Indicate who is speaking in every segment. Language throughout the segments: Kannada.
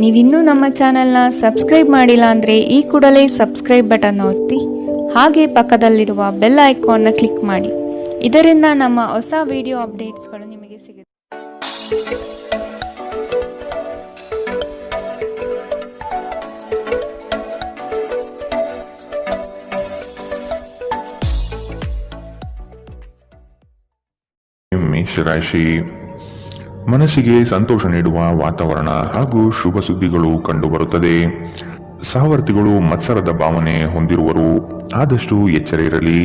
Speaker 1: ನೀವಿನ್ನೂ ನಮ್ಮ ಚಾನೆಲ್ನ ಸಬ್ಸ್ಕ್ರೈಬ್ ಮಾಡಿಲ್ಲ ಅಂದರೆ ಈ ಕೂಡಲೇ ಸಬ್ಸ್ಕ್ರೈಬ್ ಬಟನ್ ಒತ್ತಿ ಹಾಗೆ ಪಕ್ಕದಲ್ಲಿರುವ ಬೆಲ್ ಐಕಾನ್ನ ಕ್ಲಿಕ್ ಮಾಡಿ. ಇದರಿಂದ ನಮ್ಮ ಹೊಸ ವಿಡಿಯೋ ಅಪ್ಡೇಟ್ಸ್ಗಳು ನಿಮಗೆ ಸಿಗುತ್ತೆ.
Speaker 2: ಮೇಷರಾಶಿ, ಮನಸ್ಸಿಗೆ ಸಂತೋಷ ನೀಡುವ ವಾತಾವರಣ ಹಾಗೂ ಶುಭ ಸುದ್ದಿಗಳು ಕಂಡುಬರುತ್ತದೆ. ಸಹವರ್ತಿಗಳು ಮತ್ಸರದ ಭಾವನೆ ಹೊಂದಿರುವರು, ಆದಷ್ಟು ಎಚ್ಚರ ಇರಲಿ.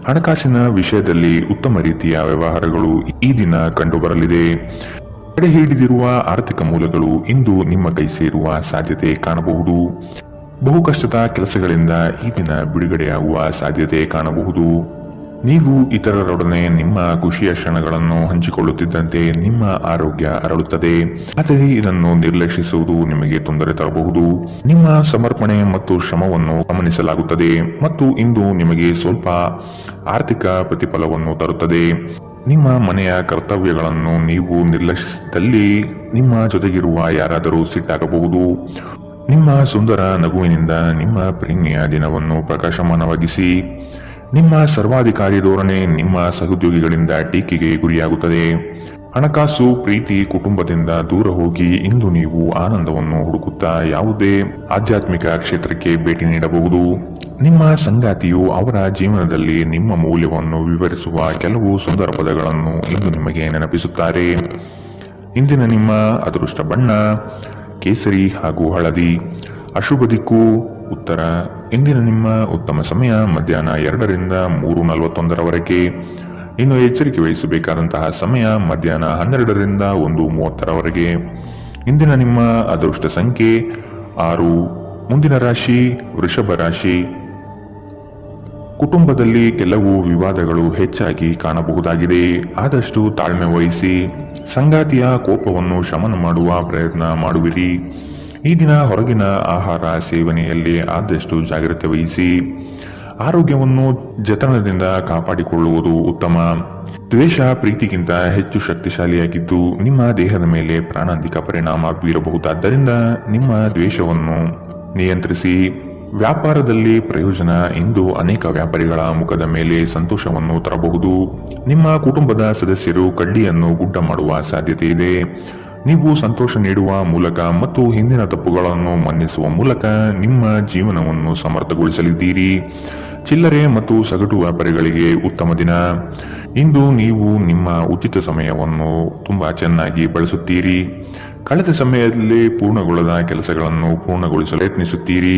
Speaker 2: ಹಣಕಾಸಿನ ವಿಷಯದಲ್ಲಿ ಉತ್ತಮ ರೀತಿಯ ವ್ಯವಹಾರಗಳು ಈ ದಿನ ಕಂಡುಬರಲಿದೆ. ತಡೆ ಹಿಡಿದಿರುವ ಆರ್ಥಿಕ ಮೂಲಗಳು ಇಂದು ನಿಮ್ಮ ಕೈ ಸೇರುವ ಸಾಧ್ಯತೆ ಕಾಣಬಹುದು. ಬಹು ಕಷ್ಟದ ಕೆಲಸಗಳಿಂದ ಈ ದಿನ ಬಿಡುಗಡೆಯಾಗುವ ಸಾಧ್ಯತೆ ಕಾಣಬಹುದು. ನೀವು ಇತರರೊಡನೆ ನಿಮ್ಮ ಖುಷಿಯ ಕ್ಷಣಗಳನ್ನು ಹಂಚಿಕೊಳ್ಳುತ್ತಿದ್ದಂತೆ ನಿಮ್ಮ ಆರೋಗ್ಯ ಅರಳುತ್ತದೆ, ಆದರೆ ಇದನ್ನು ನಿರ್ಲಕ್ಷಿಸುವುದು ನಿಮಗೆ ತೊಂದರೆ ತರಬಹುದು. ನಿಮ್ಮ ಸಮರ್ಪಣೆ ಮತ್ತು ಶ್ರಮವನ್ನು ಗಮನಿಸಲಾಗುತ್ತದೆ ಮತ್ತು ಇಂದು ನಿಮಗೆ ಸ್ವಲ್ಪ ಆರ್ಥಿಕ ಪ್ರತಿಫಲವನ್ನು ತರುತ್ತದೆ. ನಿಮ್ಮ ಮನೆಯ ಕರ್ತವ್ಯಗಳನ್ನು ನೀವು ನಿರ್ಲಕ್ಷಿಸಿದಲ್ಲಿ ನಿಮ್ಮ ಜೊತೆಗಿರುವ ಯಾರಾದರೂ ಸಿಟ್ಟಾಗಬಹುದು. ನಿಮ್ಮ ಸುಂದರ ನಗುವಿನಿಂದ ನಿಮ್ಮ ಪ್ರೀತಿಯ ದಿನವನ್ನು ಪ್ರಕಾಶಮಾನವಾಗಿಸಿ. ನಿಮ್ಮ ಸರ್ವಾಧಿಕಾರಿ ಧೋರಣೆ ನಿಮ್ಮ ಸಹೋದ್ಯೋಗಿಗಳಿಂದ ಟೀಕೆಗೆ ಗುರಿಯಾಗುತ್ತದೆ. ಹಣಕಾಸು, ಪ್ರೀತಿ, ಕುಟುಂಬದಿಂದ ದೂರ ಹೋಗಿ ಇಂದು ನೀವು ಆನಂದವನ್ನು ಹುಡುಕುತ್ತಾ ಯಾವುದೇ ಆಧ್ಯಾತ್ಮಿಕ ಕ್ಷೇತ್ರಕ್ಕೆ ಭೇಟಿ ನೀಡಬಹುದು. ನಿಮ್ಮ ಸಂಗಾತಿಯು ಅವರ ಜೀವನದಲ್ಲಿ ನಿಮ್ಮ ಮೌಲ್ಯವನ್ನು ವಿವರಿಸುವ ಕೆಲವು ಸುಂದರ ಪದಗಳನ್ನು ಇಂದು ನಿಮಗೆ ನೆನಪಿಸುತ್ತಾರೆ. ಇಂದಿನ ನಿಮ್ಮ ಅದೃಷ್ಟ ಬಣ್ಣ ಕೇಸರಿ ಹಾಗೂ ಹಳದಿ. ಅಶುಭ ದಿಕ್ಕು ಉತ್ತರ. ಇಂದಿನ ನಿಮ್ಮ ಉತ್ತಮ ಸಮಯ ಮಧ್ಯಾಹ್ನ 2ರಿಂದ 3:41 ಇನ್ನು ಎಚ್ಚರಿಕೆ ವಹಿಸಬೇಕಾದಂತಹ ಸಮಯ ಮಧ್ಯಾಹ್ನ 12ರಿಂದ 1:30. ಇಂದಿನ ನಿಮ್ಮ ಅದೃಷ್ಟ ಸಂಖ್ಯೆ 6. ಮುಂದಿನ ರಾಶಿ ವೃಷಭ ರಾಶಿ. ಕುಟುಂಬದಲ್ಲಿ ಕೆಲವು ವಿವಾದಗಳು ಹೆಚ್ಚಾಗಿ ಕಾಣಬಹುದಾಗಿದೆ, ಆದಷ್ಟು ತಾಳ್ಮೆ ವಹಿಸಿ. ಸಂಗಾತಿಯ ಕೋಪವನ್ನು ಶಮನ ಮಾಡುವ ಪ್ರಯತ್ನ ಮಾಡುವಿರಿ. ಈ ದಿನ ಹೊರಗಿನ ಆಹಾರ ಸೇವನೆಯಲ್ಲಿ ಆದಷ್ಟು ಜಾಗ್ರತೆ ವಹಿಸಿ. ಆರೋಗ್ಯವನ್ನು ಜತನದಿಂದ ಕಾಪಾಡಿಕೊಳ್ಳುವುದು ಉತ್ತಮ. ದ್ವೇಷ ಪ್ರೀತಿಗಿಂತ ಹೆಚ್ಚು ಶಕ್ತಿಶಾಲಿಯಾಗಿದ್ದು ನಿಮ್ಮ ದೇಹದ ಮೇಲೆ ಪ್ರಾಣಾಂತಿಕ ಪರಿಣಾಮ ಬೀರಬಹುದಾದ್ದರಿಂದ ನಿಮ್ಮ ದ್ವೇಷವನ್ನು ನಿಯಂತ್ರಿಸಿ. ವ್ಯಾಪಾರದಲ್ಲಿ ಪ್ರಯೋಜನ ಇಂದು ಅನೇಕ ವ್ಯಾಪಾರಿಗಳ ಮುಖದ ಮೇಲೆ ಸಂತೋಷವನ್ನು ತರಬಹುದು. ನಿಮ್ಮ ಕುಟುಂಬದ ಸದಸ್ಯರು ಕಡ್ಡಿಯನ್ನು ಗುಡ್ಡ ಮಾಡುವ ಸಾಧ್ಯತೆ ಇದೆ. ನೀವು ಸಂತೋಷ ನೀಡುವ ಮೂಲಕ ಮತ್ತು ಹಿಂದಿನ ತಪ್ಪುಗಳನ್ನು ಮನ್ನಿಸುವ ಮೂಲಕ ನಿಮ್ಮ ಜೀವನವನ್ನು ಸಮರ್ಥಗೊಳಿಸಲಿದ್ದೀರಿ. ಚಿಲ್ಲರೆ ಮತ್ತು ಸಗಟು ವ್ಯಾಪಾರಿಗಳಿಗೆ ಉತ್ತಮ ದಿನ. ಇಂದು ನೀವು ನಿಮ್ಮ ಉಚಿತ ಸಮಯವನ್ನು ತುಂಬಾ ಚೆನ್ನಾಗಿ ಬಳಸುತ್ತೀರಿ. ಕಳೆದ ಸಮಯದಲ್ಲಿ ಪೂರ್ಣಗೊಳ್ಳದ ಕೆಲಸಗಳನ್ನು ಪೂರ್ಣಗೊಳಿಸಲು ಪ್ರಯತ್ನಿಸುತ್ತೀರಿ.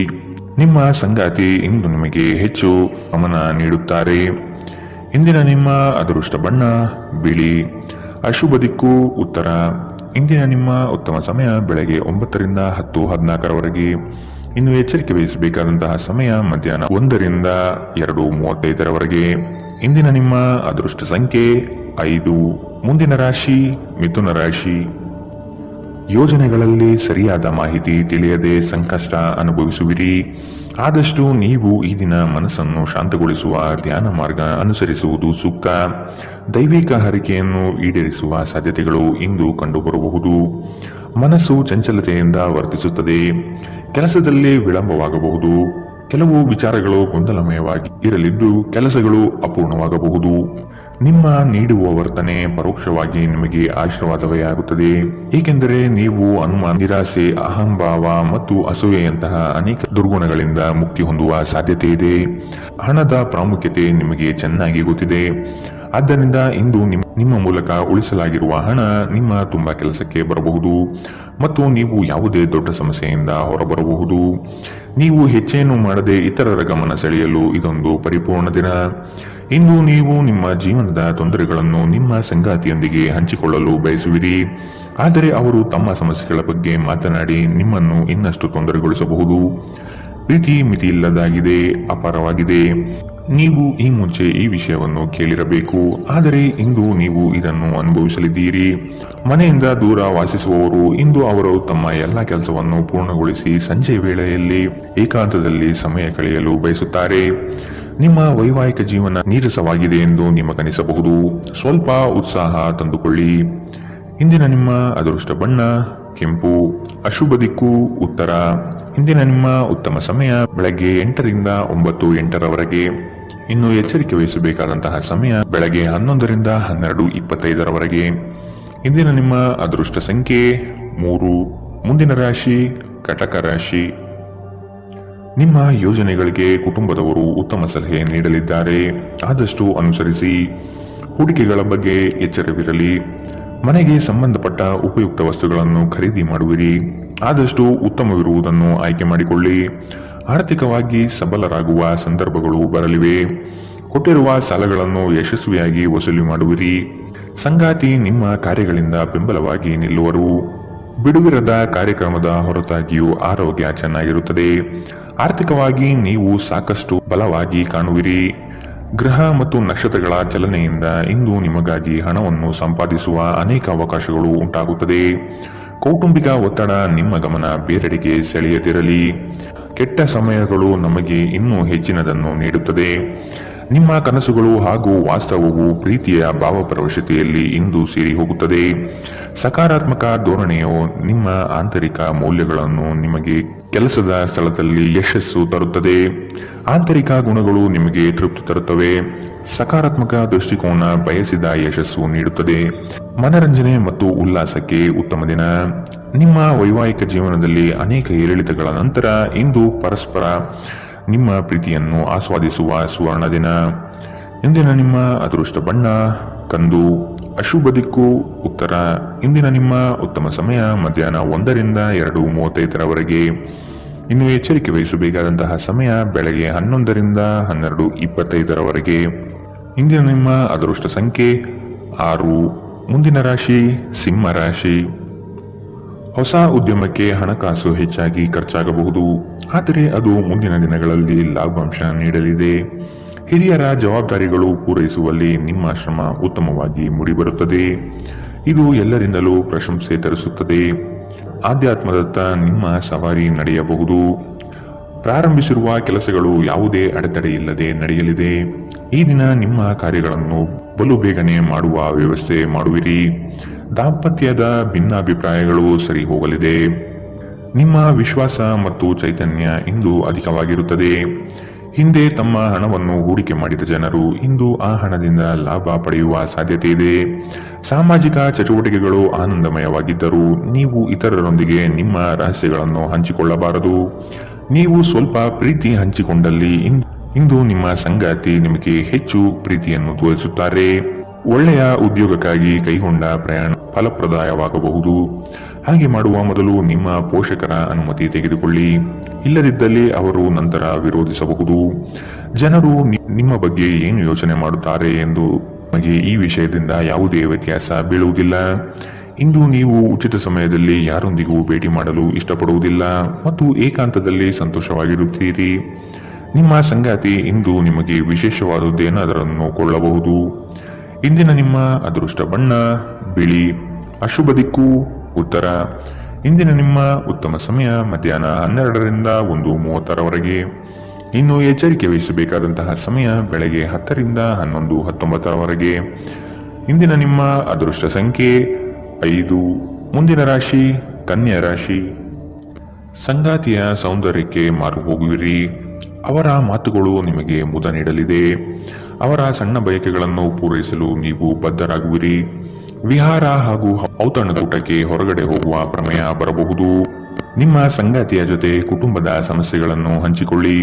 Speaker 2: ನಿಮ್ಮ ಸಂಗಾತಿ ಇಂದು ನಿಮಗೆ ಹೆಚ್ಚು ಗಮನ ನೀಡುತ್ತಾರೆ. ಇಂದಿನ ನಿಮ್ಮ ಅದೃಷ್ಟ ಬಣ್ಣ ಬಿಳಿ. ಅಶುಭ ದಿಕ್ಕು ಉತ್ತರ. ಇಂದಿನ ನಿಮ್ಮ ಉತ್ತಮ ಸಮಯ ಬೆಳಗ್ಗೆ 9ರಿಂದ 10:14. ಇನ್ನು ಎಚ್ಚರಿಕೆ ವಹಿಸಬೇಕಾದಂತಹ ಸಮಯ ಮಧ್ಯಾಹ್ನ 1ರಿಂದ 2:35. ಇಂದಿನ ನಿಮ್ಮ ಅದೃಷ್ಟ ಸಂಖ್ಯೆ 5. ಮುಂದಿನ ರಾಶಿ ಮಿಥುನ ರಾಶಿ. ಯೋಜನೆಗಳಲ್ಲಿ ಸರಿಯಾದ ಮಾಹಿತಿ ತಿಳಿಯದೆ ಸಂಕಷ್ಟ ಅನುಭವಿಸುವಿರಿ. ಆದಷ್ಟು ನೀವು ಈ ದಿನ ಮನಸ್ಸನ್ನು ಶಾಂತಗೊಳಿಸುವ ಧ್ಯಾನ ಮಾರ್ಗ ಅನುಸರಿಸುವುದು ಸೂಕ್ತ. ದೈವಿಕ ಹರಿಕೆಯನ್ನು ಈಡೇರಿಸುವ ಸಾಧ್ಯತೆಗಳು ಇಂದು ಕಂಡುಬರಬಹುದು. ಮನಸ್ಸು ಚಂಚಲತೆಯಿಂದ ವರ್ತಿಸುತ್ತದೆ. ಕೆಲಸದಲ್ಲಿ ವಿಳಂಬವಾಗಬಹುದು. ಕೆಲವು ವಿಚಾರಗಳು ಗೊಂದಲಮಯವಾಗಿ ಇರಲಿದ್ದು ಕೆಲಸಗಳು ಅಪೂರ್ಣವಾಗಬಹುದು. ನಿಮ್ಮ ನೀಡುವ ವರ್ತನೆ ಪರೋಕ್ಷವಾಗಿ ನಿಮಗೆ ಆಶೀರ್ವಾದವೇ ಆಗುತ್ತದೆ, ಏಕೆಂದರೆ ನೀವು ಅನುಮಾನ, ನಿರಾಸೆ, ಅಹಂಭಾವ ಮತ್ತು ಅಸೂಯೆಯಂತಹ ಅನೇಕ ದುರ್ಗುಣಗಳಿಂದ ಮುಕ್ತಿ ಹೊಂದುವ ಸಾಧ್ಯತೆ ಇದೆ. ಹಣದ ಪ್ರಾಮುಖ್ಯತೆ ನಿಮಗೆ ಚೆನ್ನಾಗಿ ಗೊತ್ತಿದೆ. ಆದ್ದರಿಂದ ಇಂದು ನಿಮ್ಮ ಮೂಲಕ ಉಳಿಸಲಾಗಿರುವ ಹಣ ನಿಮ್ಮ ತುಂಬಾ ಕೆಲಸಕ್ಕೆ ಬರಬಹುದು ಮತ್ತು ನೀವು ಯಾವುದೇ ದೊಡ್ಡ ಸಮಸ್ಯೆಯಿಂದ ಹೊರಬರಬಹುದು. ನೀವು ಹೆಚ್ಚೇನು ಮಾಡದೆ ಇತರರ ಗಮನ ಸೆಳೆಯಲು ಇದೊಂದು ಪರಿಪೂರ್ಣ ದಿನ. ಇಂದು ನೀವು ನಿಮ್ಮ ಜೀವನದ ತೊಂದರೆಗಳನ್ನು ನಿಮ್ಮ ಸಂಗಾತಿಯೊಂದಿಗೆ ಹಂಚಿಕೊಳ್ಳಲು ಬಯಸುವಿರಿ, ಆದರೆ ಅವರು ತಮ್ಮ ಸಮಸ್ಯೆಗಳ ಬಗ್ಗೆ ಮಾತನಾಡಿ ನಿಮ್ಮನ್ನು ಇನ್ನಷ್ಟು ತೊಂದರೆಗೊಳಿಸಬಹುದು. ಪ್ರೀತಿ ಮಿತಿಯಿಲ್ಲದಾಗಿದೆ, ಅಪಾರವಾಗಿದೆ. ನೀವು ಈ ಮುಂಚೆ ಈ ವಿಷಯವನ್ನು ಕೇಳಿರಬೇಕು, ಆದರೆ ಇಂದು ನೀವು ಇದನ್ನು ಅನುಭವಿಸಲಿದ್ದೀರಿ. ಮನೆಯಿಂದ ದೂರ ವಾಸಿಸುವವರು ಇಂದು ಅವರು ತಮ್ಮ ಎಲ್ಲ ಕೆಲಸವನ್ನು ಪೂರ್ಣಗೊಳಿಸಿ ಸಂಜೆ ವೇಳೆಯಲ್ಲಿ ಏಕಾಂತದಲ್ಲಿ ಸಮಯ ಕಳೆಯಲು ಬಯಸುತ್ತಾರೆ. ನಿಮ್ಮ ವೈವಾಹಿಕ ಜೀವನ ನೀರಸವಾಗಿದೆ ಎಂದು ನಿಮಗನಿಸಬಹುದು. ಸ್ವಲ್ಪ ಉತ್ಸಾಹ ತಂದುಕೊಳ್ಳಿ. ಇಂದಿನ ನಿಮ್ಮ ಅದೃಷ್ಟ ಬಣ್ಣ ಕೆಂಪು. ಅಶುಭ ದಿಕ್ಕು ಉತ್ತರ. ಇಂದಿನ ನಿಮ್ಮ ಉತ್ತಮ ಸಮಯ ಬೆಳಗ್ಗೆ 8 ರಿಂದ 9:08 ಇನ್ನು ಎಚ್ಚರಿಕೆ ವಹಿಸಬೇಕಾದಂತಹ ಸಮಯ ಬೆಳಗ್ಗೆ 11 ರಿಂದ 12:25 ಇಂದಿನ ನಿಮ್ಮ ಅದೃಷ್ಟ ಸಂಖ್ಯೆ 3. ಮುಂದಿನ ರಾಶಿ ಕಟಕ ರಾಶಿ. ನಿಮ್ಮ ಯೋಜನೆಗಳಿಗೆ ಕುಟುಂಬದವರು ಉತ್ತಮ ಸಲಹೆ ನೀಡಲಿದ್ದಾರೆ, ಆದಷ್ಟು ಅನುಸರಿಸಿ. ಹೂಡಿಕೆಗಳ ಬಗ್ಗೆ ಎಚ್ಚರವಿರಲಿ. ಮನೆಗೆ ಸಂಬಂಧಪಟ್ಟ ಉಪಯುಕ್ತ ವಸ್ತುಗಳನ್ನು ಖರೀದಿ ಮಾಡುವಿರಿ, ಆದಷ್ಟು ಉತ್ತಮವಿರುವುದನ್ನು ಆಯ್ಕೆ ಮಾಡಿಕೊಳ್ಳಿ. ಆರ್ಥಿಕವಾಗಿ ಸಬಲರಾಗುವ ಸಂದರ್ಭಗಳು ಬರಲಿವೆ. ಕೊಟ್ಟಿರುವ ಸಾಲಗಳನ್ನು ಯಶಸ್ವಿಯಾಗಿ ವಸೂಲಿ ಮಾಡುವಿರಿ. ಸಂಗಾತಿ ನಿಮ್ಮ ಕಾರ್ಯಗಳಿಂದ ಬೆಂಬಲವಾಗಿ ನಿಲ್ಲುವರು. ಬಿಡುವಿರದ ಕಾರ್ಯಕ್ರಮದ ಹೊರತಾಗಿಯೂ ಆರೋಗ್ಯ ಚೆನ್ನಾಗಿರುತ್ತದೆ. ಆರ್ಥಿಕವಾಗಿ ನೀವು ಸಾಕಷ್ಟು ಬಲವಾಗಿ ಕಾಣುವಿರಿ. ಗ್ರಹ ಮತ್ತು ನಕ್ಷತ್ರಗಳ ಚಲನೆಯಿಂದ ಇಂದು ನಿಮಗಾಗಿ ಹಣವನ್ನು ಸಂಪಾದಿಸುವ ಅನೇಕ ಅವಕಾಶಗಳು ಉಂಟಾಗುತ್ತದೆ. ಕೌಟುಂಬಿಕ ಒತ್ತಡ ನಿಮ್ಮ ಗಮನ ಬೇರೆಡೆಗೆ ಸೆಳೆಯದಿರಲಿ. ಕೆಟ್ಟ ಸಮಯಗಳು ನಮಗೆ ಇನ್ನೂ ಹೆಚ್ಚಿನದನ್ನು ನೀಡುತ್ತದೆ. ನಿಮ್ಮ ಕನಸುಗಳು ಹಾಗೂ ವಾಸ್ತವವು ಪ್ರೀತಿಯ ಭಾವಪರವಶತೆಯಲ್ಲಿ ಇಂದು ಸೇರಿ ಹೋಗುತ್ತದೆ. ಸಕಾರಾತ್ಮಕ ಧೋರಣೆಯು ನಿಮ್ಮ ಆಂತರಿಕ ಮೌಲ್ಯಗಳನ್ನು ನಿಮಗೆ ಕೆಲಸದ ಸ್ಥಳದಲ್ಲಿ ಯಶಸ್ಸು ತರುತ್ತದೆ. ಆಂತರಿಕ ಗುಣಗಳು ನಿಮಗೆ ತೃಪ್ತಿ ತರುತ್ತವೆ. ಸಕಾರಾತ್ಮಕ ದೃಷ್ಟಿಕೋನ ಬಯಸಿದ ಯಶಸ್ಸು ನೀಡುತ್ತದೆ. ಮನರಂಜನೆ ಮತ್ತು ಉಲ್ಲಾಸಕ್ಕೆ ಉತ್ತಮ ದಿನ. ನಿಮ್ಮ ವೈವಾಹಿಕ ಜೀವನದಲ್ಲಿ ಅನೇಕ ಏರಿಳಿತಗಳ ನಂತರ ಇಂದು ಪರಸ್ಪರ ನಿಮ್ಮ ಪ್ರೀತಿಯನ್ನು ಆಸ್ವಾದಿಸುವ ಸುವರ್ಣ ದಿನ. ಇಂದಿನ ನಿಮ್ಮ ಅದೃಷ್ಟ ಬಣ್ಣ ಕಂದು. ಅಶುಭ ದಿಕ್ಕು ಉತ್ತರ. ಇಂದಿನ ನಿಮ್ಮ ಉತ್ತಮ ಸಮಯ ಮಧ್ಯಾಹ್ನ 1 ರಿಂದ 2:35 ಇನ್ನು ಎಚ್ಚರಿಕೆ ವಹಿಸಬೇಕಾದಂತಹ ಸಮಯ ಬೆಳಗ್ಗೆ 11 ರಿಂದ 12:25 ಇಂದಿನ ನಿಮ್ಮ ಅದೃಷ್ಟ ಸಂಖ್ಯೆ 6. ಮುಂದಿನ ರಾಶಿ ಸಿಂಹ ರಾಶಿ. ಹೊಸ ಉದ್ಯಮಕ್ಕೆ ಹಣಕಾಸು ಹೆಚ್ಚಾಗಿ ಖರ್ಚಾಗಬಹುದು, ಆದರೆ ಅದು ಮುಂದಿನ ದಿನಗಳಲ್ಲಿ ಲಾಭಾಂಶ ನೀಡಲಿದೆ. ಹಿರಿಯರ ಜವಾಬ್ದಾರಿಗಳು ಪೂರೈಸುವಲ್ಲಿ ನಿಮ್ಮ ಶ್ರಮ ಉತ್ತಮವಾಗಿ ಮೂಡಿಬರುತ್ತದೆ. ಇದು ಎಲ್ಲರಿಂದಲೂ ಪ್ರಶಂಸೆ ತರಿಸುತ್ತದೆ. ಆಧ್ಯಾತ್ಮದತ್ತ ನಿಮ್ಮ ಸವಾರಿ ನಡೆಯಬಹುದು. ಪ್ರಾರಂಭಿಸಿರುವ ಕೆಲಸಗಳು ಯಾವುದೇ ಅಡೆತಡೆ ಇಲ್ಲದೆ ನಡೆಯಲಿದೆ. ಈ ದಿನ ನಿಮ್ಮ ಕಾರ್ಯಗಳನ್ನು ಬಲು ಬೇಗನೆ ಮಾಡುವ ವ್ಯವಸ್ಥೆ ಮಾಡುವಿರಿ. ದಾಂಪತ್ಯದ ಭಿನ್ನಾಭಿಪ್ರಾಯಗಳು ಸರಿ ಹೋಗಲಿದೆ. ನಿಮ್ಮ ವಿಶ್ವಾಸ ಮತ್ತು ಚೈತನ್ಯ ಇಂದು ಅಧಿಕವಾಗಿರುತ್ತದೆ. ಹಿಂದೆ ತಮ್ಮ ಹಣವನ್ನು ಹೂಡಿಕೆ ಮಾಡಿದ ಜನರು ಇಂದು ಆ ಹಣದಿಂದ ಲಾಭ ಪಡೆಯುವ ಸಾಧ್ಯತೆ ಇದೆ. ಸಾಮಾಜಿಕ ಚಟುವಟಿಕೆಗಳು ಆನಂದಮಯವಾಗಿದ್ದರೂ ನೀವು ಇತರರೊಂದಿಗೆ ನಿಮ್ಮ ರಹಸ್ಯಗಳನ್ನು ಹಂಚಿಕೊಳ್ಳಬಾರದು. ನೀವು ಸ್ವಲ್ಪ ಪ್ರೀತಿ ಹಂಚಿಕೊಂಡಲ್ಲಿ ಇಂದು ನಿಮ್ಮ ಸಂಗಾತಿ ನಿಮಗೆ ಹೆಚ್ಚು ಪ್ರೀತಿಯನ್ನು ತೋರಿಸುತ್ತಾರೆ. ಒಳ್ಳೆಯ ಉದ್ಯೋಗಕ್ಕಾಗಿ ಕೈಗೊಂಡ ಪ್ರಯಾಣ ಫಲಪ್ರದಾಯವಾಗಬಹುದು. ಹಾಗೆ ಮಾಡುವ ಮೊದಲು ನಿಮ್ಮ ಪೋಷಕರ ಅನುಮತಿ ತೆಗೆದುಕೊಳ್ಳಿ. ಇಲ್ಲದಿದ್ದಲ್ಲಿ ಅವರು ನಂತರ ವಿರೋಧಿಸಬಹುದು. ಜನರು ನಿಮ್ಮ ಬಗ್ಗೆ ಏನು ಯೋಚನೆ ಮಾಡುತ್ತಾರೆ ಎಂದು ನಿಮಗೆ ಈ ವಿಷಯದಿಂದ ಯಾವುದೇ ವ್ಯತ್ಯಾಸ ಬೀಳುವುದಿಲ್ಲ. ಇಂದು ನೀವು ಉಚಿತ ಸಮಯದಲ್ಲಿ ಯಾರೊಂದಿಗೂ ಭೇಟಿ ಮಾಡಲು ಇಷ್ಟಪಡುವುದಿಲ್ಲ ಮತ್ತು ಏಕಾಂತದಲ್ಲಿ ಸಂತೋಷವಾಗಿರುತ್ತೀರಿ. ನಿಮ್ಮ ಸಂಗಾತಿ ಇಂದು ನಿಮಗೆ ವಿಶೇಷವಾದದ್ದೇನಾದರನ್ನು ಕೊಳ್ಳಬಹುದು. ಇಂದಿನ ನಿಮ್ಮ ಅದೃಷ್ಟ ಬಣ್ಣ ಬಿಳಿ. ಅಶುಭ ದಿಕ್ಕು ಉತ್ತರ. ಇಂದಿನ ನಿಮ್ಮ ಉತ್ತಮ ಸಮಯ ಮಧ್ಯಾಹ್ನ 12 ರಿಂದ 1:30 ಇನ್ನು ಎಚ್ಚರಿಕೆ ವಹಿಸಬೇಕಾದಂತಹ ಸಮಯ ಬೆಳಗ್ಗೆ 10 ರಿಂದ 11:19 ಇಂದಿನ ನಿಮ್ಮ ಅದೃಷ್ಟ ಸಂಖ್ಯೆ 5. ಮುಂದಿನ ರಾಶಿ ಕನ್ಯಾ ರಾಶಿ. ಸಂಗಾತಿಯ ಸೌಂದರ್ಯಕ್ಕೆ ಮಾರು ಹೋಗುವಿರಿ. ಅವರ ಮಾತುಗಳು ನಿಮಗೆ ಮುದ ನೀಡಲಿದೆ. ಅವರ ಸಣ್ಣ ಬಯಕೆಗಳನ್ನು ಪೂರೈಸಲು ನೀವು ಬದ್ಧರಾಗುವಿರಿ. ವಿಹಾರ ಹಾಗೂ ಔತಣಕೂಟಕ್ಕೆ ಹೊರಗಡೆ ಹೋಗುವ ಪ್ರಮೇಯ ಬರಬಹುದು. ನಿಮ್ಮ ಸಂಗಾತಿಯ ಜೊತೆ ಕುಟುಂಬದ ಸಮಸ್ಯೆಗಳನ್ನು ಹಂಚಿಕೊಳ್ಳಿ.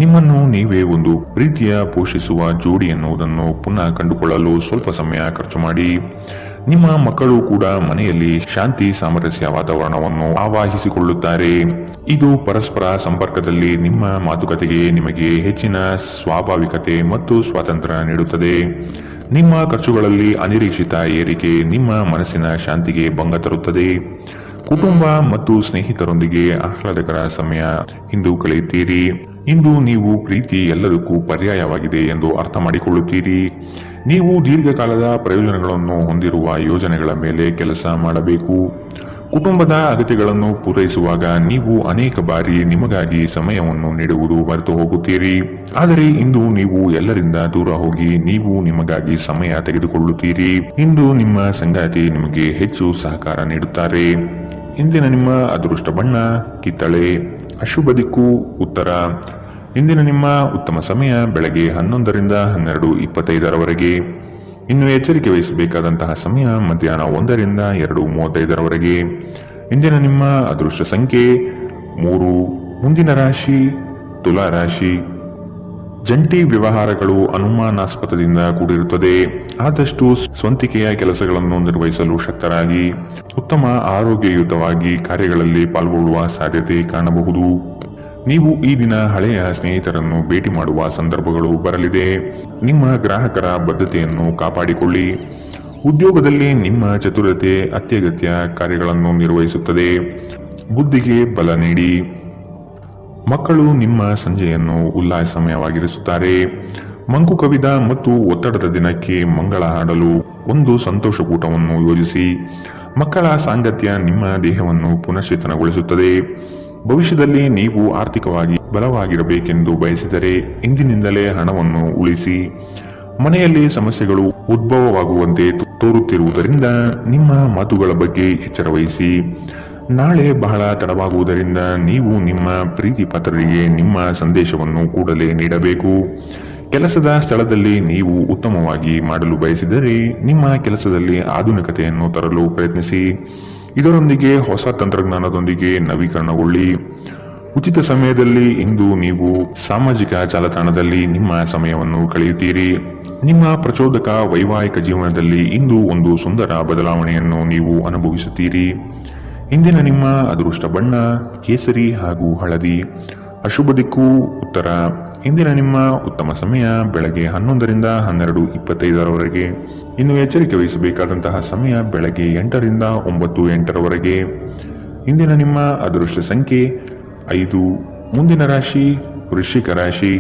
Speaker 2: ನಿಮ್ಮನ್ನು ನೀವೇ ಒಂದು ಪ್ರೀತಿಯ ಪೋಷಿಸುವ ಜೋಡಿ ಎನ್ನುವುದನ್ನು ಪುನಃ ಕಂಡುಕೊಳ್ಳಲು ಸ್ವಲ್ಪ ಸಮಯ ಖರ್ಚು ಮಾಡಿ. ನಿಮ್ಮ ಮಕ್ಕಳು ಕೂಡ ಮನೆಯಲ್ಲಿ ಶಾಂತಿ ಸಾಮರಸ್ಯ ವಾತಾವರಣವನ್ನು ಆವಾಹಿಸಿಕೊಳ್ಳುತ್ತಾರೆ. ಇದು ಪರಸ್ಪರ ಸಂಪರ್ಕದಲ್ಲಿ ನಿಮ್ಮ ಮಾತುಕತೆಗೆ ನಿಮಗೆ ಹೆಚ್ಚಿನ ಸ್ವಾಭಾವಿಕತೆ ಮತ್ತು ಸ್ವಾತಂತ್ರ್ಯ ನೀಡುತ್ತದೆ. ನಿಮ್ಮ ಖರ್ಚುಗಳಲ್ಲಿ ಅನಿರೀಕ್ಷಿತ ಏರಿಕೆ ನಿಮ್ಮ ಮನಸ್ಸಿನ ಶಾಂತಿಗೆ ಭಂಗ ತರುತ್ತದೆ. ಕುಟುಂಬ ಮತ್ತು ಸ್ನೇಹಿತರೊಂದಿಗೆ ಆಹ್ಲಾದಕರ ಸಮಯ ಇಂದು ಕಳೆಯುತ್ತೀರಿ. ಇಂದು ನೀವು ಪ್ರೀತಿ ಎಲ್ಲದಕ್ಕೂ ಪರ್ಯಾಯವಾಗಿದೆ ಎಂದು ಅರ್ಥ ಮಾಡಿಕೊಳ್ಳುತ್ತೀರಿ. ನೀವು ದೀರ್ಘಕಾಲದ ಪ್ರಯೋಜನಗಳನ್ನು ಹೊಂದಿರುವ ಯೋಜನೆಗಳ ಮೇಲೆ ಕೆಲಸ ಮಾಡಬೇಕು. ಕುಟುಂಬದ ಅಗತ್ಯಗಳನ್ನು ಪೂರೈಸುವಾಗ ನೀವು ಅನೇಕ ಬಾರಿ ನಿಮಗಾಗಿ ಸಮಯವನ್ನು ನೀಡುವುದು ಮರೆತು ಹೋಗುತ್ತೀರಿ. ಆದರೆ ಇಂದು ನೀವು ಎಲ್ಲರಿಂದ ದೂರ ಹೋಗಿ ನೀವು ನಿಮಗಾಗಿ ಸಮಯ ತೆಗೆದುಕೊಳ್ಳುತ್ತೀರಿ. ಇಂದು ನಿಮ್ಮ ಸಂಗಾತಿ ನಿಮಗೆ ಹೆಚ್ಚು ಸಹಕಾರ ನೀಡುತ್ತಾರೆ. ಇಂದಿನ ನಿಮ್ಮ ಅದೃಷ್ಟ ಬಣ್ಣ ಕಿತ್ತಳೆ. ಅಶುಭ ದಿಕ್ಕು ಉತ್ತರ. ಇಂದಿನ ನಿಮ್ಮ ಉತ್ತಮ ಸಮಯ ಬೆಳಗ್ಗೆ 11ರಿಂದ 12:25ರವರೆಗೆ. ಇನ್ನು ಎಚ್ಚರಿಕೆ ವಹಿಸಬೇಕಾದಂತಹ ಸಮಯ ಮಧ್ಯಾಹ್ನ 1ರಿಂದ 2:35ರವರೆಗೆ. ಇಂದಿನ ನಿಮ್ಮ ಅದೃಷ್ಟ ಸಂಖ್ಯೆ 3. ಮುಂದಿನ ರಾಶಿ ತುಲಾ ರಾಶಿ. ಜಂಟಿ ವ್ಯವಹಾರಗಳು ಅನುಮಾನಾಸ್ಪದದಿಂದ ಕೂಡಿರುತ್ತದೆ. ಆದಷ್ಟು ಸ್ವಂತಿಕೆಯ ಕೆಲಸಗಳನ್ನು ನಿರ್ವಹಿಸಲು ಶಕ್ತರಾಗಿ ಉತ್ತಮ ಆರೋಗ್ಯಯುತವಾಗಿ ಕಾರ್ಯಗಳಲ್ಲಿ ಪಾಲ್ಗೊಳ್ಳುವ ಸಾಧ್ಯತೆ ಕಾಣಬಹುದು. ನೀವು ಈ ದಿನ ಹಳೆಯ ಸ್ನೇಹಿತರನ್ನು ಭೇಟಿ ಮಾಡುವ ಸಂದರ್ಭಗಳು ಬರಲಿದೆ. ನಿಮ್ಮ ಗ್ರಾಹಕರ ಬದ್ಧತೆಯನ್ನು ಕಾಪಾಡಿಕೊಳ್ಳಿ. ಉದ್ಯೋಗದಲ್ಲಿ ನಿಮ್ಮ ಚತುರತೆ ಅತ್ಯಗತ್ಯ ಕಾರ್ಯಗಳನ್ನು ನಿರ್ವಹಿಸುತ್ತದೆ. ಬುದ್ಧಿಗೆ ಬಲ ನೀಡಿ. ಮಕ್ಕಳು ನಿಮ್ಮ ಸಂಜೆಯನ್ನು ಉಲ್ಲಾಸಮಯವಾಗಿರಿಸುತ್ತಾರೆ. ಮಂಕು ಕವಿದ ಮತ್ತು ಒತ್ತಡದ ದಿನಕ್ಕೆ ಮಂಗಳ ಹಾಡಲು ಒಂದು ಸಂತೋಷಕೂಟವನ್ನು ಯೋಜಿಸಿ. ಮಕ್ಕಳ ಸಾಂಗತ್ಯ ನಿಮ್ಮ ದೇಹವನ್ನು ಪುನಶ್ಚೇತನಗೊಳಿಸುತ್ತದೆ. ಭವಿಷ್ಯದಲ್ಲಿ ನೀವು ಆರ್ಥಿಕವಾಗಿ ಬಲವಾಗಿರಬೇಕೆಂದು ಬಯಸಿದರೆ ಇಂದಿನಿಂದಲೇ ಹಣವನ್ನು ಉಳಿಸಿ. ಮನೆಯಲ್ಲಿ ಸಮಸ್ಯೆಗಳು ಉದ್ಭವವಾಗುವಂತೆ ತೋರುತ್ತಿರುವುದರಿಂದ ನಿಮ್ಮ ಮಾತುಗಳ ಬಗ್ಗೆ ಎಚ್ಚರ ವಹಿಸಿ. ನಾಳೆ ಬಹಳ ತಡವಾಗುವುದರಿಂದ ನೀವು ನಿಮ್ಮ ಪ್ರೀತಿ ಪಾತ್ರರಿಗೆ ನಿಮ್ಮ ಸಂದೇಶವನ್ನು ಕೂಡಲೇ ನೀಡಬೇಕು. ಕೆಲಸದ ಸ್ಥಳದಲ್ಲಿ ನೀವು ಉತ್ತಮವಾಗಿ ಮಾಡಲು ಬಯಸಿದರೆ ನಿಮ್ಮ ಕೆಲಸದಲ್ಲಿ ಆಧುನಿಕತೆಯನ್ನು ತರಲು ಪ್ರಯತ್ನಿಸಿ. ಇದರೊಂದಿಗೆ ಹೊಸ ತಂತ್ರಜ್ಞಾನದೊಂದಿಗೆ ನವೀಕರಣಗೊಳ್ಳಿ. ಉಚಿತ ಸಮಯದಲ್ಲಿ ಇಂದು ನೀವು ಸಾಮಾಜಿಕ ಜಾಲತಾಣದಲ್ಲಿ ನಿಮ್ಮ ಸಮಯವನ್ನು ಕಳೆಯುತ್ತೀರಿ. ನಿಮ್ಮ ಪ್ರಚೋದಕ ವೈವಾಹಿಕ ಜೀವನದಲ್ಲಿ ಇಂದು ಒಂದು ಸುಂದರ ಬದಲಾವಣೆಯನ್ನು ನೀವು ಅನುಭವಿಸುತ್ತೀರಿ. ಇಂದಿನ ನಿಮ್ಮ ಅದೃಷ್ಟ ಬಣ್ಣ ಕೇಸರಿ ಹಾಗೂ ಹಳದಿ. ಅಶುಭ ದಿಕ್ಕು ಉತ್ತರ. ಇಂದಿನ ನಿಮ್ಮ ಉತ್ತಮ ಸಮಯ ಬೆಳಗ್ಗೆ 11ರಿಂದ 12:25ರವರೆಗೆ. ಇನ್ನು ಎಚ್ಚರಿಕೆ ವಹಿಸಬೇಕಾದಂತಹ ಸಮಯ ಬೆಳಗ್ಗೆ 8ರಿಂದ 9:08ರವರೆಗೆ. ಇಂದಿನ ನಿಮ್ಮ ಅದೃಷ್ಟ ಸಂಖ್ಯೆ 5. ಮುಂದಿನ ರಾಶಿ ವೃಶ್ಚಿಕ ರಾಶಿ.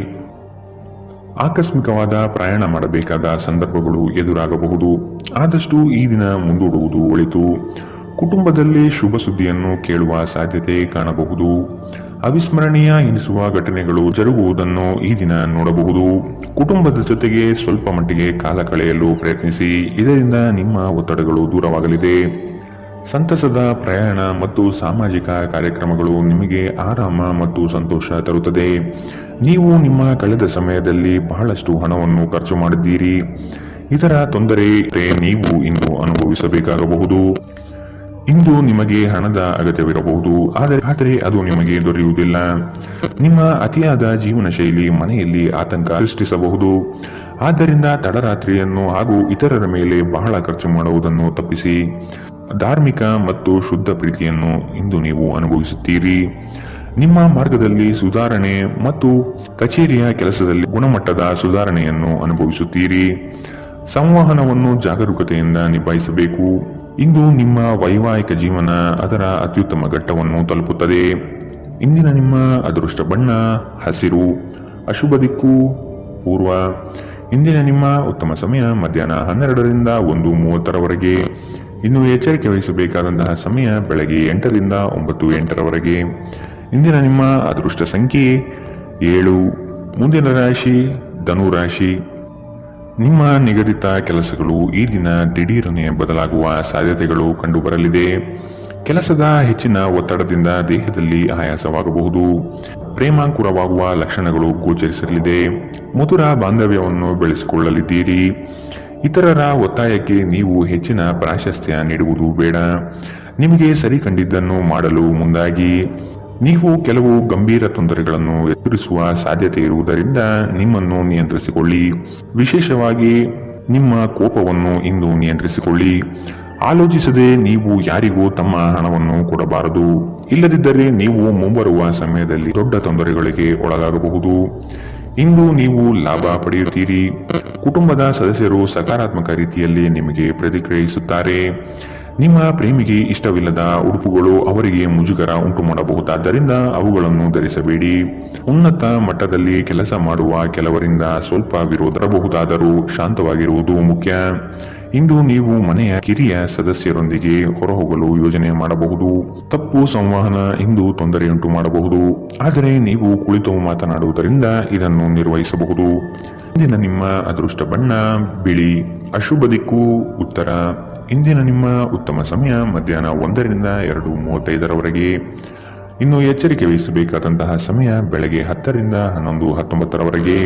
Speaker 2: ಆಕಸ್ಮಿಕವಾದ ಪ್ರಯಾಣ ಮಾಡಬೇಕಾದ ಸಂದರ್ಭಗಳು ಎದುರಾಗಬಹುದು. ಆದಷ್ಟು ಈ ದಿನ ಮುಂದೂಡುವುದು ಒಳಿತು. ಕುಟುಂಬದಲ್ಲಿ ಶುಭ ಸುದ್ದಿಯನ್ನು ಕೇಳುವ ಸಾಧ್ಯತೆ ಕಾಣಬಹುದು. ಅವಿಸ್ಮರಣೀಯ ಎನಿಸುವ ಘಟನೆಗಳು ಜರುಗುವುದನ್ನು ಈ ದಿನ ನೋಡಬಹುದು. ಕುಟುಂಬದ ಜೊತೆಗೆ ಸ್ವಲ್ಪ ಮಟ್ಟಿಗೆ ಕಾಲ ಕಳೆಯಲು ಪ್ರಯತ್ನಿಸಿ. ಇದರಿಂದ ನಿಮ್ಮ ಒತ್ತಡಗಳು ದೂರವಾಗಲಿದೆ. ಸಂತಸದ ಪ್ರಯಾಣ ಮತ್ತು ಸಾಮಾಜಿಕ ಕಾರ್ಯಕ್ರಮಗಳು ನಿಮಗೆ ಆರಾಮ ಮತ್ತು ಸಂತೋಷ ತರುತ್ತದೆ. ನೀವು ನಿಮ್ಮ ಕಳೆದ ಸಮಯದಲ್ಲಿ ಬಹಳಷ್ಟು ಹಣವನ್ನು ಖರ್ಚು ಮಾಡಿದ್ದೀರಿ. ಇದರ ತೊಂದರೆ ನೀವು ಇಂದು ಅನುಭವಿಸಬೇಕಾಗಬಹುದು. ಇಂದು ನಿಮಗೆ ಹಣದ ಅಗತ್ಯವಿರಬಹುದು, ಆದರೆ ಅದು ನಿಮಗೆ ದೊರೆಯುವುದಿಲ್ಲ. ನಿಮ್ಮ ಅತಿಯಾದ ಜೀವನ ಶೈಲಿ ಮನೆಯಲ್ಲಿ ಆತಂಕ ಸೃಷ್ಟಿಸಬಹುದು. ಆದ್ದರಿಂದ ತಡರಾತ್ರಿಯನ್ನು ಹಾಗೂ ಇತರರ ಮೇಲೆ ಬಹಳ ಖರ್ಚು ಮಾಡುವುದನ್ನು ತಪ್ಪಿಸಿ. ಧಾರ್ಮಿಕ ಮತ್ತು ಶುದ್ಧ ಪ್ರೀತಿಯನ್ನು ಇಂದು ನೀವು ಅನುಭವಿಸುತ್ತೀರಿ. ನಿಮ್ಮ ಮಾರ್ಗದಲ್ಲಿ ಸುಧಾರಣೆ ಮತ್ತು ಕಚೇರಿಯ ಕೆಲಸದಲ್ಲಿ ಗುಣಮಟ್ಟದ ಸುಧಾರಣೆಯನ್ನು ಅನುಭವಿಸುತ್ತೀರಿ. ಸಂವಹನವನ್ನು ಜಾಗರೂಕತೆಯಿಂದ ನಿಭಾಯಿಸಬೇಕು. ಇಂದು ನಿಮ್ಮ ವೈವಾಹಿಕ ಜೀವನ ಅದರ ಅತ್ಯುತ್ತಮ ಘಟ್ಟವನ್ನು ತಲುಪುತ್ತದೆ. ಇಂದಿನ ನಿಮ್ಮ ಅದೃಷ್ಟ ಬಣ್ಣ ಹಸಿರು. ಅಶುಭ ದಿಕ್ಕು ಪೂರ್ವ. ಇಂದಿನ ನಿಮ್ಮ ಉತ್ತಮ ಸಮಯ ಮಧ್ಯಾಹ್ನ 12ರಿಂದ 1:30ರವರೆಗೆ. ಇನ್ನು ಎಚ್ಚರಿಕೆ ವಹಿಸಬೇಕಾದಂತಹ ಸಮಯ ಬೆಳಗ್ಗೆ 8ರಿಂದ 9:08ರವರೆಗೆ. ಇಂದಿನ ನಿಮ್ಮ ಅದೃಷ್ಟ ಸಂಖ್ಯೆ 7. ಮುಂದಿನ ರಾಶಿ ಧನು ರಾಶಿ. ನಿಮ್ಮ ನಿಗದಿತ ಕೆಲಸಗಳು ಈ ದಿನ ದಿಢೀರನೆ ಬದಲಾಗುವ ಸಾಧ್ಯತೆಗಳು ಕಂಡುಬರಲಿದೆ. ಕೆಲಸದ ಹೆಚ್ಚಿನ ಒತ್ತಡದಿಂದ ದೇಹದಲ್ಲಿ ಆಯಾಸವಾಗಬಹುದು. ಪ್ರೇಮಾಂಕುರವಾಗುವ ಲಕ್ಷಣಗಳು ಗೋಚರಿಸಲಿದೆ. ಮಧುರ ಬಾಂಧವ್ಯವನ್ನು ಬೆಳೆಸಿಕೊಳ್ಳಲಿದ್ದೀರಿ. ಇತರರ ಒತ್ತಾಯಕ್ಕೆ ನೀವು ಹೆಚ್ಚಿನ ಪ್ರಾಶಸ್ತ್ಯ ನೀಡುವುದು ಬೇಡ. ನಿಮಗೆ ಸರಿ ಕಂಡಿದ್ದನ್ನು ಮಾಡಲು ಮುಂದಾಗಿ. ನೀವು ಕೆಲವು ಗಂಭೀರ ತೊಂದರೆಗಳನ್ನು ಎದುರಿಸುವ ಸಾಧ್ಯತೆ ಇರುವುದರಿಂದ ನಿಮ್ಮನ್ನು ನಿಯಂತ್ರಿಸಿಕೊಳ್ಳಿ. ವಿಶೇಷವಾಗಿ ನಿಮ್ಮ ಕೋಪವನ್ನು ಇಂದು ನಿಯಂತ್ರಿಸಿಕೊಳ್ಳಿ. ಆಲೋಚಿಸದೆ ನೀವು ಯಾರಿಗೂ ತಮ್ಮ ಹಣವನ್ನು ಕೊಡಬಾರದು. ಇಲ್ಲದಿದ್ದರೆ ನೀವು ಮುಂಬರುವ ಸಮಯದಲ್ಲಿ ದೊಡ್ಡ ತೊಂದರೆಗಳಿಗೆ ಒಳಗಾಗಬಹುದು. ಇಂದು ನೀವು ಲಾಭ ಪಡೆಯುತ್ತೀರಿ. ಕುಟುಂಬದ ಸದಸ್ಯರು ಸಕಾರಾತ್ಮಕ ರೀತಿಯಲ್ಲಿ ನಿಮಗೆ ಪ್ರತಿಕ್ರಿಯಿಸುತ್ತಾರೆ. ನಿಮ್ಮ ಪ್ರೇಮಿಗೆ ಇಷ್ಟವಿಲ್ಲದ ಉಡುಪುಗಳು ಅವರಿಗೆ ಮುಜುಗರ ಉಂಟು ಮಾಡಬಹುದಾದ್ದರಿಂದ ಅವುಗಳನ್ನು ಧರಿಸಬೇಡಿ. ಉನ್ನತ ಮಟ್ಟದಲ್ಲಿ ಕೆಲಸ ಮಾಡುವ ಕೆಲವರಿಂದ ಸ್ವಲ್ಪ ವಿರೋಧ ಬರಬಹುದಾದರೂ ಶಾಂತವಾಗಿರುವುದು ಮುಖ್ಯ. ಇಂದು ನೀವು ಮನೆಯ ಕಿರಿಯ ಸದಸ್ಯರೊಂದಿಗೆ ಹೊರಹೋಗಲು ಯೋಜನೆ ಮಾಡಬಹುದು. ತಪ್ಪು ಸಂವಹನ ಇಂದು ತೊಂದರೆಯುಂಟು ಮಾಡಬಹುದು, ಆದರೆ ನೀವು ಕುಳಿತು ಮಾತನಾಡುವುದರಿಂದ ಇದನ್ನು ನಿರ್ವಹಿಸಬಹುದು. ಇಂದಿನ ನಿಮ್ಮ ಅದೃಷ್ಟ ಬಣ್ಣ ಬಿಳಿ. ಅಶುಭ ದಿಕ್ಕು ಉತ್ತರ. ಇಂದಿನ ನಿಮ್ಮ ಉತ್ತಮ ಸಮಯ ಮಧ್ಯಾಹ್ನ 1ರಿಂದ 2:35ರವರೆಗೆ. ಇನ್ನು ಎಚ್ಚರಿಕೆ ವಹಿಸಬೇಕಾದಂತಹ ಸಮಯ ಬೆಳಗ್ಗೆ 10ರಿಂದ 11:19ರವರೆಗೆ.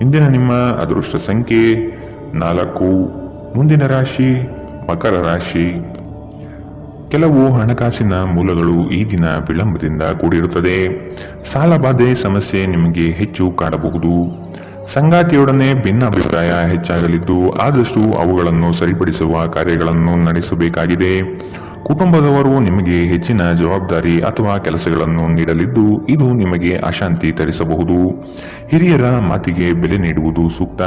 Speaker 2: ಇಂದಿನ ನಿಮ್ಮ ಅದೃಷ್ಟ ಸಂಖ್ಯೆ 4. ಮುಂದಿನ ರಾಶಿ ಮಕರ ರಾಶಿ. ಕೆಲವು ಹಣಕಾಸಿನ ಮೂಲಗಳು ಈ ದಿನ ವಿಳಂಬದಿಂದ ಕೂಡಿರುತ್ತದೆ. ಸಾಲಬಾಧೆ ಸಮಸ್ಯೆ ನಿಮಗೆ ಹೆಚ್ಚು ಕಾಡಬಹುದು. ಸಂಗಾತಿಯೊಡನೆ ಭಿನ್ನಾಭಿಪ್ರಾಯ ಹೆಚ್ಚಾಗಲಿದ್ದು ಆದಷ್ಟು ಅವುಗಳನ್ನು ಸರಿಪಡಿಸುವ ಕಾರ್ಯಗಳನ್ನು ನಡೆಸಬೇಕಾಗಿದೆ. ಕುಟುಂಬದವರು ನಿಮಗೆ ಹೆಚ್ಚಿನ ಜವಾಬ್ದಾರಿ ಅಥವಾ ಕೆಲಸಗಳನ್ನು ನೀಡಲಿದ್ದು ಇದು ನಿಮಗೆ ಅಶಾಂತಿ ತರಿಸಬಹುದು. ಹಿರಿಯರ ಮಾತಿಗೆ ಬೆಲೆ ನೀಡುವುದು ಸೂಕ್ತ.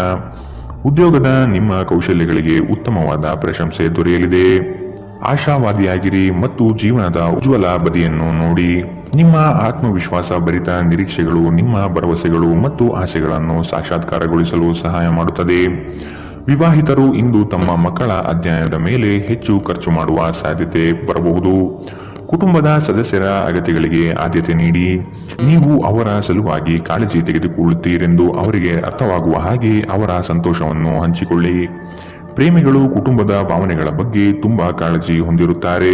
Speaker 2: ಉದ್ಯೋಗದ ನಿಮ್ಮ ಕೌಶಲ್ಯಗಳಿಗೆ ಉತ್ತಮವಾದ ಪ್ರಶಂಸೆ ದೊರೆಯಲಿದೆ. ಆಶಾವಾದಿಯಾಗಿರಿ ಮತ್ತು ಜೀವನದ ಉಜ್ವಲ ಬದಿಯನ್ನು ನೋಡಿ. ನಿಮ್ಮ ಆತ್ಮವಿಶ್ವಾಸ ಭರಿತ ನಿರೀಕ್ಷೆಗಳು ನಿಮ್ಮ ಭರವಸೆಗಳು ಮತ್ತು ಆಸೆಗಳನ್ನು ಸಾಕ್ಷಾತ್ಕಾರಗೊಳಿಸಲು ಸಹಾಯ ಮಾಡುತ್ತದೆ. ವಿವಾಹಿತರು ಇಂದು ತಮ್ಮ ಮಕ್ಕಳ ಅಧ್ಯಯನದ ಮೇಲೆ ಹೆಚ್ಚು ಖರ್ಚು ಮಾಡುವ ಸಾಧ್ಯತೆ ಬರಬಹುದು. ಕುಟುಂಬದ ಸದಸ್ಯರ ಅಗತ್ಯಗಳಿಗೆ ಆದ್ಯತೆ ನೀಡಿ. ನೀವು ಅವರ ಸಲುವಾಗಿ ಕಾಳಜಿ ತೆಗೆದುಕೊಳ್ಳುತ್ತೀರೆಂದು ಅವರಿಗೆ ಅರ್ಥವಾಗುವ ಹಾಗೆ ಅವರ ಸಂತೋಷವನ್ನು ಹಂಚಿಕೊಳ್ಳಿ. ಪ್ರೇಮಿಗಳು ಕುಟುಂಬದ ಭಾವನೆಗಳ ಬಗ್ಗೆ ತುಂಬಾ ಕಾಳಜಿ ಹೊಂದಿರುತ್ತಾರೆ.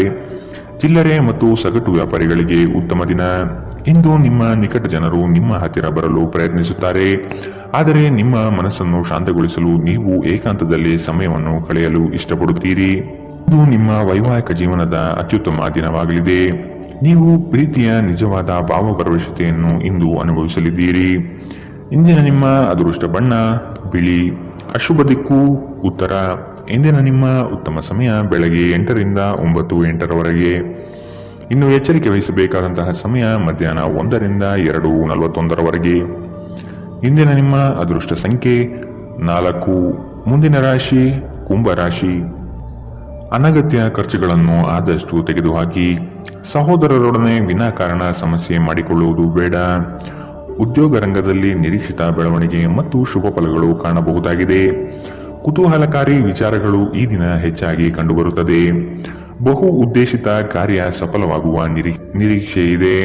Speaker 2: ಚಿಲ್ಲರೆ ಮತ್ತು ಸಗಟು ವ್ಯಾಪಾರಿಗಳಿಗೆ ಉತ್ತಮ ದಿನ. ಇಂದು ನಿಮ್ಮ ನಿಕಟ ಜನರು ನಿಮ್ಮ ಹತ್ತಿರ ಬರಲು ಪ್ರಯತ್ನಿಸುತ್ತಾರೆ, ಆದರೆ ನಿಮ್ಮ ಮನಸ್ಸನ್ನು ಶಾಂತಗೊಳಿಸಲು ನೀವು ಏಕಾಂತದಲ್ಲಿ ಸಮಯವನ್ನು ಕಳೆಯಲು ಇಷ್ಟಪಡುತ್ತೀರಿ. ಇದು ನಿಮ್ಮ ವೈವಾಹಿಕ ಜೀವನದ ಅತ್ಯುತ್ತಮ ದಿನವಾಗಲಿದೆ. ನೀವು ಪ್ರೀತಿಯ ನಿಜವಾದ ಭಾವಪರವಶತೆಯನ್ನು ಇಂದು ಅನುಭವಿಸಲಿದ್ದೀರಿ. ಇಂದಿನ ನಿಮ್ಮ ಅದೃಷ್ಟ ಬಣ್ಣ ಬಿಳಿ. ಅಶುಭ ದಿಕ್ಕು ಉತ್ತರ. ಇಂದಿನ ನಿಮ್ಮ ಉತ್ತಮ ಸಮಯ ಬೆಳಗ್ಗೆ 8ರಿಂದ 9:08ರವರೆಗೆ. ಇನ್ನು ಎಚ್ಚರಿಕೆ ವಹಿಸಬೇಕಾದಂತಹ ಸಮಯ ಮಧ್ಯಾಹ್ನ 1ರಿಂದ 2:41ರವರೆಗೆ. ಇಂದಿನ ನಿಮ್ಮ ಅದೃಷ್ಟ ಸಂಖ್ಯೆ 4. ಮುಂದಿನ ರಾಶಿ ಕುಂಭರಾಶಿ. ಅನಗತ್ಯ ಖರ್ಚುಗಳನ್ನು ಆದಷ್ಟು ತೆಗೆದುಹಾಕಿ. ಸಹೋದರರೊಡನೆ ವಿನಾಕಾರಣ ಸಮಸ್ಯೆ ಮಾಡಿಕೊಳ್ಳುವುದು ಬೇಡ. ಉದ್ಯೋಗ ರಂಗದಲ್ಲಿ ನಿರೀಕ್ಷಿತ ಬೆಳವಣಿಗೆ ಮತ್ತು ಶುಭ ಫಲಗಳು ಕಾಣಬಹುದಾಗಿದೆ. ಕುತೂಹಲಕಾರಿ ವಿಚಾರಗಳು ಈ ದಿನ ಹೆಚ್ಚಾಗಿ ಕಂಡುಬರುತ್ತದೆ. ಬಹು ಉದ್ದೇಶಿತ ಕಾರ್ಯ ಸಫಲವಾಗುವ ನಿರೀಕ್ಷೆ ಇದೆ.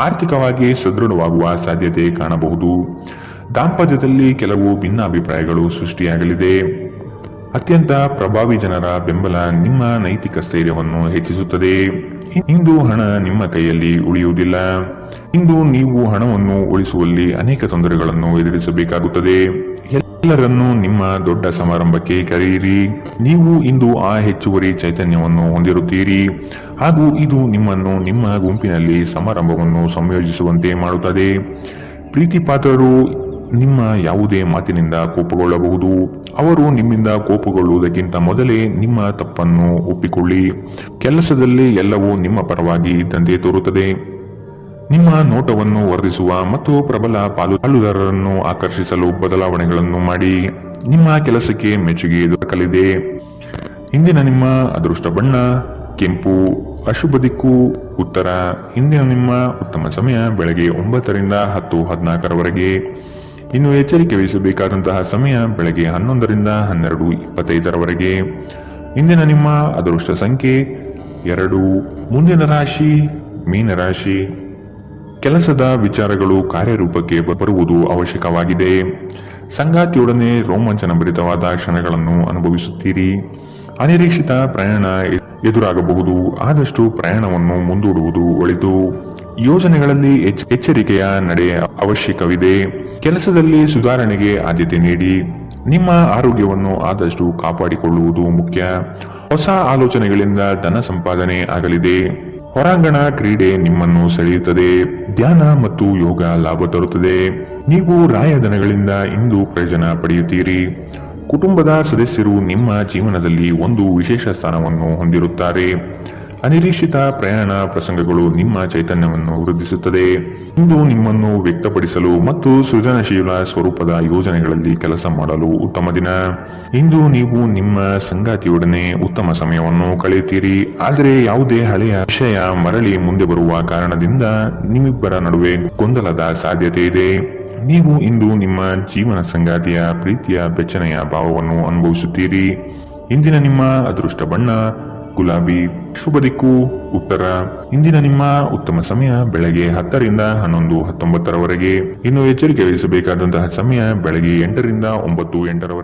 Speaker 2: ಆರ್ಥಿಕವಾಗಿ ಸದೃಢವಾಗುವ ಸಾಧ್ಯತೆ ಕಾಣಬಹುದು. ದಾಂಪತ್ಯದಲ್ಲಿ ಕೆಲವು ಭಿನ್ನಾಭಿಪ್ರಾಯಗಳು ಸೃಷ್ಟಿಯಾಗಲಿದೆ. ಅತ್ಯಂತ ಪ್ರಭಾವಿ ಜನರ ಬೆಂಬಲ ನಿಮ್ಮ ನೈತಿಕ ಸ್ಥೈರ್ಯವನ್ನು ಹೆಚ್ಚಿಸುತ್ತದೆ. ಇಂದು ಹಣ ನಿಮ್ಮ ಕೈಯಲ್ಲಿ ಉಳಿಯುವುದಿಲ್ಲ. ಇಂದು ನೀವು ಹಣವನ್ನು ಉಳಿಸುವಲ್ಲಿ ಅನೇಕ ತೊಂದರೆಗಳನ್ನು ಎದುರಿಸಬೇಕಾಗುತ್ತದೆ. ಎಲ್ಲರನ್ನೂ ನಿಮ್ಮ ದೊಡ್ಡ ಸಮಾರಂಭಕ್ಕೆ ಕರೆಯಿರಿ. ನೀವು ಇಂದು ಆ ಹೆಚ್ಚುವರಿ ಚೈತನ್ಯವನ್ನು ಹೊಂದಿರುತ್ತೀರಿ ಹಾಗೂ ಇದು ನಿಮ್ಮನ್ನು ನಿಮ್ಮ ಗುಂಪಿನಲ್ಲಿ ಸಮಾರಂಭವನ್ನು ಸಂಯೋಜಿಸುವಂತೆ ಮಾಡುತ್ತದೆ. ಪ್ರೀತಿ ಪಾತ್ರರು ನಿಮ್ಮ ಯಾವುದೇ ಮಾತಿನಿಂದ ಕೋಪಗೊಳ್ಳಬಹುದು. ಅವರು ನಿಮ್ಮಿಂದ ಕೋಪಗೊಳ್ಳುವುದಕ್ಕಿಂತ ಮೊದಲೇ ನಿಮ್ಮ ತಪ್ಪನ್ನು ಒಪ್ಪಿಕೊಳ್ಳಿ. ಕೆಲಸದಲ್ಲಿ ಎಲ್ಲವೂ ನಿಮ್ಮ ಪರವಾಗಿ ಇದ್ದಂತೆ ತೋರುತ್ತದೆ. ನಿಮ್ಮ ನೋಟವನ್ನು ವರ್ಧಿಸುವ ಮತ್ತು ಪ್ರಬಲ ಪಾಲುದಾರರನ್ನು ಆಕರ್ಷಿಸಲು ಬದಲಾವಣೆಗಳನ್ನು ಮಾಡಿ. ನಿಮ್ಮ ಕೆಲಸಕ್ಕೆ ಮೆಚ್ಚುಗೆ ದೊರಕಲಿದೆ. ಇಂದಿನ ನಿಮ್ಮ ಅದೃಷ್ಟ ಬಣ್ಣ ಕೆಂಪು. ಅಶುಭ ದಿಕ್ಕು ಉತ್ತರ. ಇಂದಿನ ನಿಮ್ಮ ಉತ್ತಮ ಸಮಯ ಬೆಳಗ್ಗೆ 9ರಿಂದ 10:14ರವರೆಗೆ. ಇನ್ನು ಎಚ್ಚರಿಕೆ ವಹಿಸಬೇಕಾದಂತಹ ಸಮಯ ಬೆಳಗ್ಗೆ 11ರಿಂದ 12:25ರವರೆಗೆ. ಇಂದಿನ ನಿಮ್ಮ ಅದೃಷ್ಟ ಸಂಖ್ಯೆ 2. ಮುಂದಿನ ರಾಶಿ ಮೀನರಾಶಿ. ಕೆಲಸದ ವಿಚಾರಗಳು ಕಾರ್ಯರೂಪಕ್ಕೆ ಬರುವುದು ಅವಶ್ಯಕವಾಗಿದೆ. ಸಂಗಾತಿಯೊಡನೆ ರೋಮಾಂಚನಭರಿತವಾದ ಕ್ಷಣಗಳನ್ನು ಅನುಭವಿಸುತ್ತೀರಿ. ಅನಿರೀಕ್ಷಿತ ಪ್ರಯಾಣ ಎದುರಾಗಬಹುದು. ಆದಷ್ಟು ಪ್ರಯಾಣವನ್ನು ಮುಂದೂಡುವುದು ಒಳಿತು. ಯೋಜನೆಗಳಲ್ಲಿ ಎಚ್ಚರಿಕೆಯ ನಡೆ ಅವಶ್ಯಕವಿದೆ. ಕೆಲಸದಲ್ಲಿ ಸುಧಾರಣೆಗೆ ಆದ್ಯತೆ ನೀಡಿ. ನಿಮ್ಮ ಆರೋಗ್ಯವನ್ನು ಆದಷ್ಟು ಕಾಪಾಡಿಕೊಳ್ಳುವುದು ಮುಖ್ಯ. ಹೊಸ ಆಲೋಚನೆಗಳಿಂದ ಧನ ಸಂಪಾದನೆ ಆಗಲಿದೆ. ಹೊರಾಂಗಣ ಕ್ರೀಡೆ ನಿಮ್ಮನ್ನು ಸೆಳೆಯುತ್ತದೆ. ಧ್ಯಾನ ಮತ್ತು ಯೋಗ ಲಾಭ ತರುತ್ತದೆ. ನೀವು ರಾಯಧನಗಳಿಂದ ಇಂದು ಪ್ರಯೋಜನ ಪಡೆಯುತ್ತೀರಿ. ಕುಟುಂಬದ ಸದಸ್ಯರು ನಿಮ್ಮ ಜೀವನದಲ್ಲಿ ಒಂದು ವಿಶೇಷ ಸ್ಥಾನವನ್ನು ಹೊಂದಿರುತ್ತಾರೆ. ಅನಿರೀಕ್ಷಿತ ಪ್ರಯಾಣ ಪ್ರಸಂಗಗಳು ನಿಮ್ಮ ಚೈತನ್ಯವನ್ನು ವೃದ್ಧಿಸುತ್ತದೆ. ಇಂದು ನಿಮ್ಮನ್ನು ವ್ಯಕ್ತಪಡಿಸಲು ಮತ್ತು ಸೃಜನಶೀಲ ಸ್ವರೂಪದ ಯೋಜನೆಗಳಲ್ಲಿ ಕೆಲಸ ಮಾಡಲು ಉತ್ತಮ ದಿನ. ಇಂದು ನೀವು ನಿಮ್ಮ ಸಂಗಾತಿಯೊಡನೆ ಉತ್ತಮ ಸಮಯವನ್ನು ಕಳೆಯುತ್ತೀರಿ. ಆದರೆ ಯಾವುದೇ ಹಳೆಯ ವಿಷಯ ಮರಳಿ ಮುಂದೆ ಬರುವ ಕಾರಣದಿಂದ ನಿಮ್ಮಿಬ್ಬರ ನಡುವೆ ಗೊಂದಲದ ಸಾಧ್ಯತೆ ಇದೆ. ನೀವು ಇಂದು ನಿಮ್ಮ ಜೀವನ ಸಂಗಾತಿಯ ಪ್ರೀತಿಯ ಬೆಚ್ಚನೆಯ ಭಾವವನ್ನು ಅನುಭವಿಸುತ್ತೀರಿ. ಇಂದಿನ ನಿಮ್ಮ ಅದೃಷ್ಟ ಬಣ್ಣ ಗುಲಾಬಿ. ಶುಭ ದಿಕ್ಕು ಉತ್ತರ. ಇಂದಿನ ನಿಮ್ಮ ಉತ್ತಮ ಸಮಯ ಬೆಳಗ್ಗೆ 10ರಿಂದ 11:19ರವರೆಗೆ. ಇನ್ನು ಎಚ್ಚರಿಕೆ ವಹಿಸಬೇಕಾದಂತಹ ಸಮಯ ಬೆಳಗ್ಗೆ 8ರಿಂದ 9:08ರವರೆಗೆ.